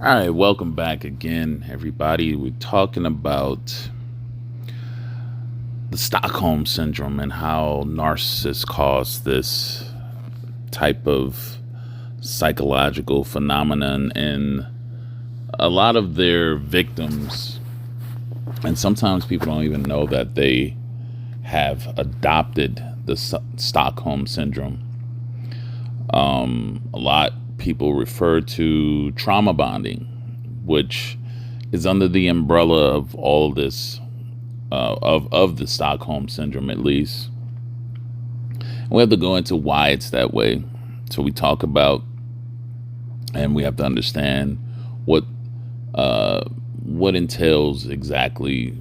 All right, welcome back again, everybody. We're talking about the Stockholm syndrome and how narcissists cause this type of psychological phenomenon in a lot of their victims. And sometimes people don't even know that they have adopted the Stockholm syndrome. A lot people refer to trauma bonding, which is under the umbrella of all of this, of the Stockholm syndrome, at least. And we have to go into why it's that way. So we talk about, and we have to understand what entails exactly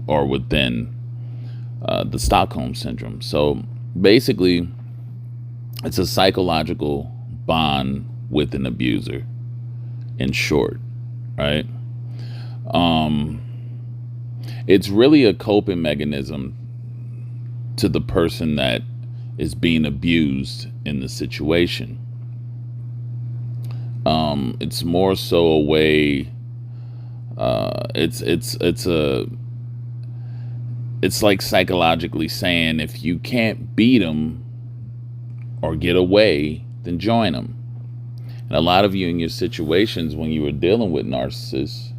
or within the Stockholm syndrome. So basically, it's a psychological bond with an abuser, in short, right? It's really a coping mechanism to the person that is being abused in the situation. It's more so a way. It's like psychologically saying, if you can't beat them or get away, then join them. And a lot of you in your situations when you were dealing with narcissists,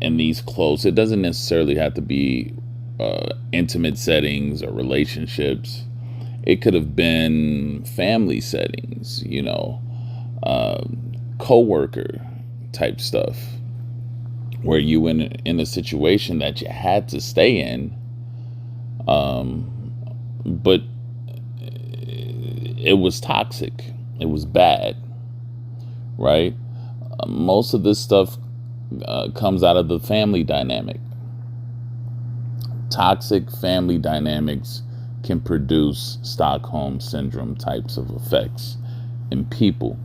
in these close, it doesn't necessarily have to be intimate settings or relationships. It could have been family settings, co-worker type stuff, where you were in a situation that you had to stay in, but it was toxic. It was bad, right? Most of this stuff comes out of the family dynamic. Toxic family dynamics can produce Stockholm syndrome types of effects in people.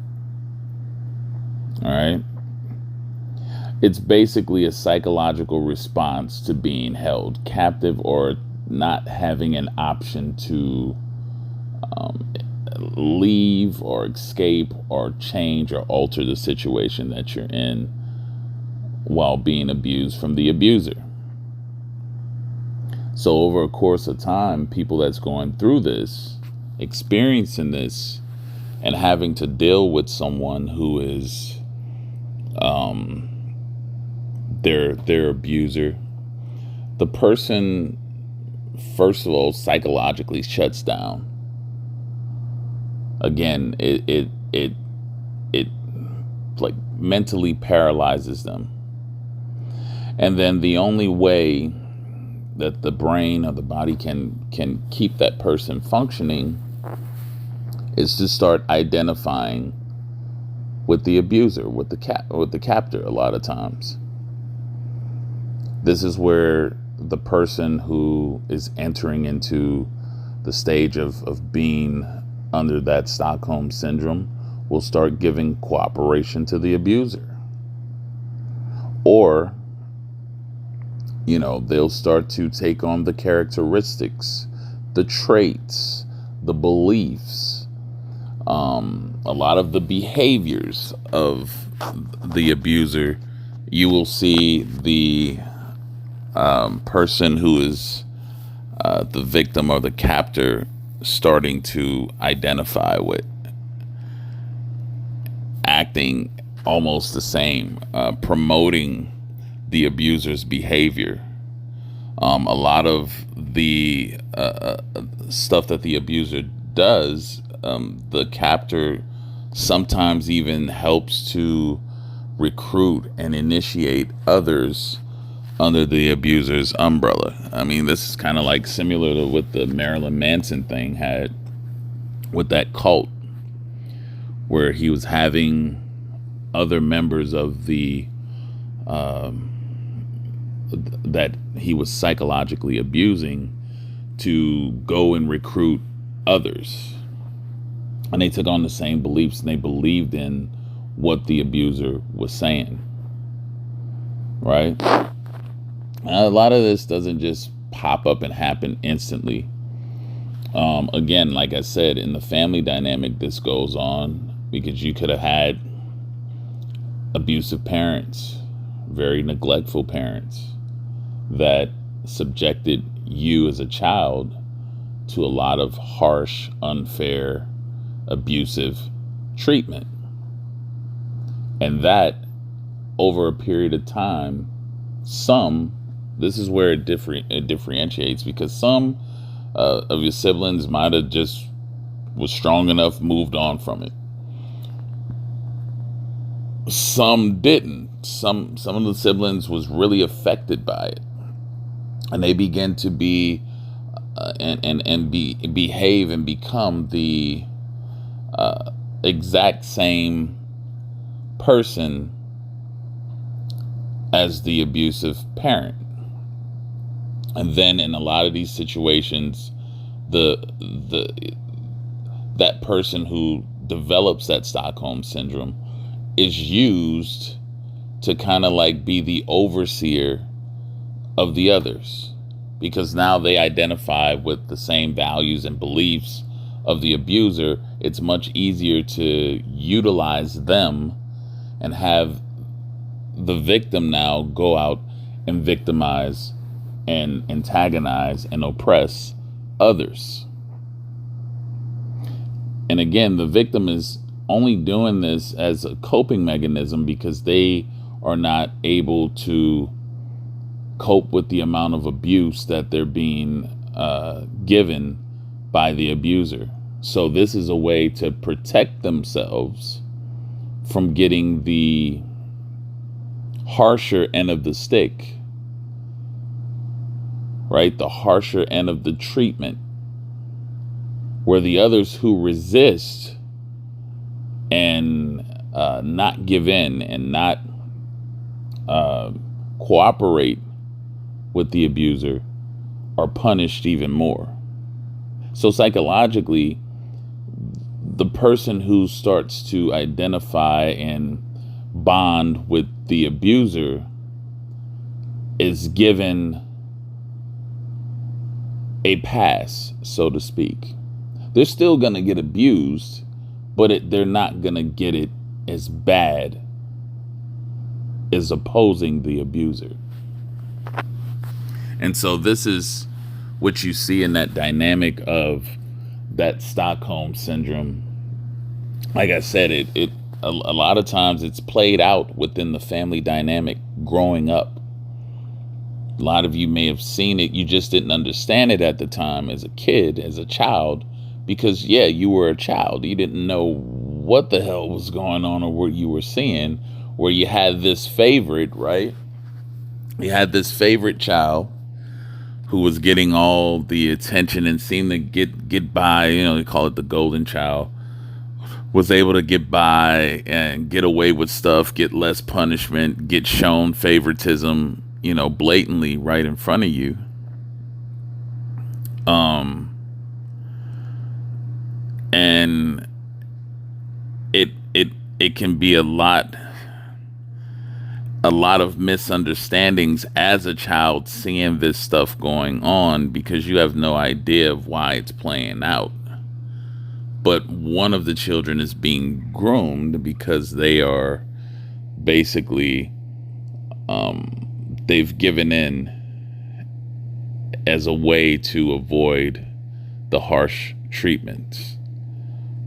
All right. It's basically a psychological response to being held captive or not having an option to leave or escape or change or alter the situation that you're in while being abused from the abuser. So over a course of time, people that's going through this, experiencing this, and having to deal with someone who is their abuser, the person, first of all, psychologically shuts down. Again, it like mentally paralyzes them. And then the only way that the brain or the body can keep that person functioning is to start identifying with the abuser, with the captor. A lot of times, this is where the person who is entering into the stage of being under that Stockholm syndrome will start giving cooperation to the abuser. Or, they'll start to take on the characteristics, the traits, the beliefs, a lot of the behaviors of the abuser. You will see the person who is the victim or the captor starting to identify with, acting almost the same, promoting the abuser's behavior. A lot of the stuff that the abuser does, the captor sometimes even helps to recruit and initiate others under the abuser's umbrella. I mean, this is kind of like similar to what the Marilyn Manson thing had with that cult, where he was having other members of the that he was psychologically abusing to go and recruit others. And they took on the same beliefs and they believed in what the abuser was saying. Right? Now, a lot of this doesn't just pop up and happen instantly. Again, like I said, in the family dynamic, this goes on. Because you could have had abusive parents, very neglectful parents that subjected you as a child to a lot of harsh, unfair, abusive treatment. And that, over a period of time, this is where it differentiates, because some of your siblings might have just was strong enough, moved on from it. Some didn't. Some of the siblings was really affected by it, and they begin to be behave and become the exact same person as the abusive parent. And then in a lot of these situations, that person who develops that Stockholm syndrome is used to kind of like be the overseer of the others, because now they identify with the same values and beliefs of the abuser. It's much easier to utilize them and have the victim now go out and victimize and antagonize and oppress others. And again, the victim is only doing this as a coping mechanism because they are not able to cope with the amount of abuse that they're being given by the abuser. So this is a way to protect themselves from getting the harsher end of the stick, right? The harsher end of the treatment, where the others who resist and not give in and not cooperate with the abuser are punished even more. So psychologically, the person who starts to identify and bond with the abuser is given a pass, so to speak. They're still going to get abused, but they're not going to get it as bad as opposing the abuser. And so this is what you see in that dynamic of that Stockholm syndrome. Like I said, a lot of times it's played out within the family dynamic growing up. A lot of you may have seen it. You just didn't understand it at the time as a kid, as a child, because, yeah, you were a child. You didn't know what the hell was going on or what you were seeing, where you had this favorite, right? You had this favorite child who was getting all the attention and seemed to get by, they call it the golden child, was able to get by and get away with stuff, get less punishment, get shown favoritism, blatantly right in front of you. And it can be a lot of misunderstandings as a child seeing this stuff going on, because you have no idea of why it's playing out. But one of the children is being groomed because they are basically, they've given in as a way to avoid the harsh treatment,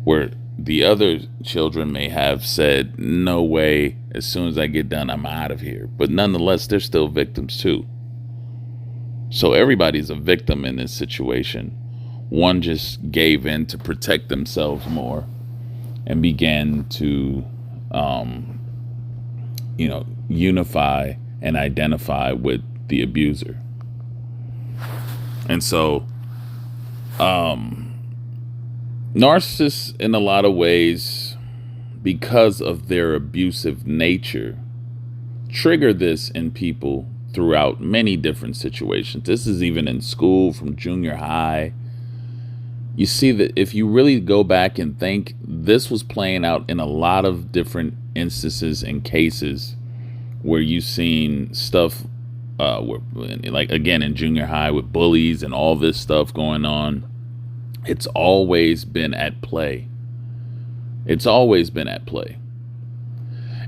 where the other children may have said, no way, as soon as I get done, I'm out of here. But nonetheless, they're still victims too. So everybody's a victim in this situation. One just gave in to protect themselves more and began to, unify and identify with the abuser. And so, narcissists, in a lot of ways, because of their abusive nature, trigger this in people throughout many different situations. This is even in school, from junior high. You see that if you really go back and think, this was playing out in a lot of different instances and cases where you've seen stuff, like again in junior high with bullies and all this stuff going on. It's always been at play. It's always been at play.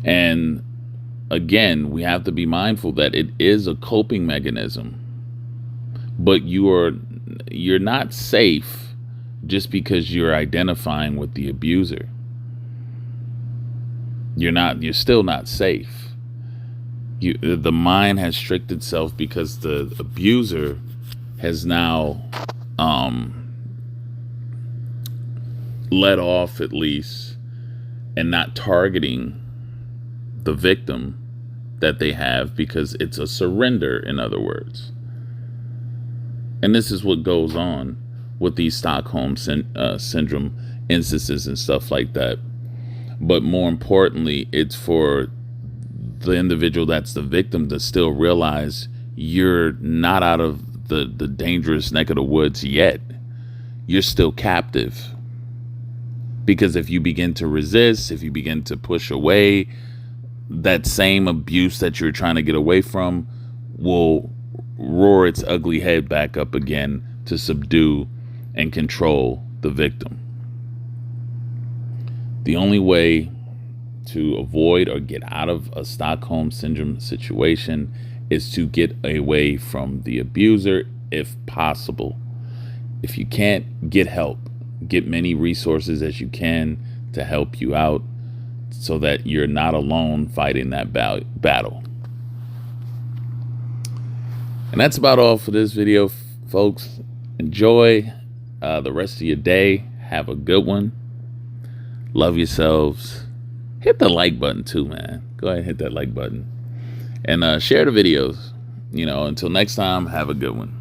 And again, we have to be mindful that it is a coping mechanism, but you're not safe just because you're identifying with the abuser. You're still not safe. The mind has tricked itself because the abuser has now let off, at least, and not targeting the victim that they have, because it's a surrender, in other words. And this is what goes on with these Stockholm syndrome instances and stuff like that. But more importantly, it's for the individual that's the victim to still realize you're not out of the dangerous neck of the woods yet. You're still captive. Because if you begin to resist, if you begin to push away, that same abuse that you're trying to get away from will roar its ugly head back up again to subdue and control the victim. The only way to avoid or get out of a Stockholm syndrome situation is to get away from the abuser if possible. If you can't, get help. Get many resources as you can to help you out so that you're not alone fighting that battle. And that's about all for this video, folks. Enjoy the rest of your day. Have a good one. Love yourselves. Hit the like button too, man. Go ahead and hit that like button. And share the videos. Until next time, have a good one.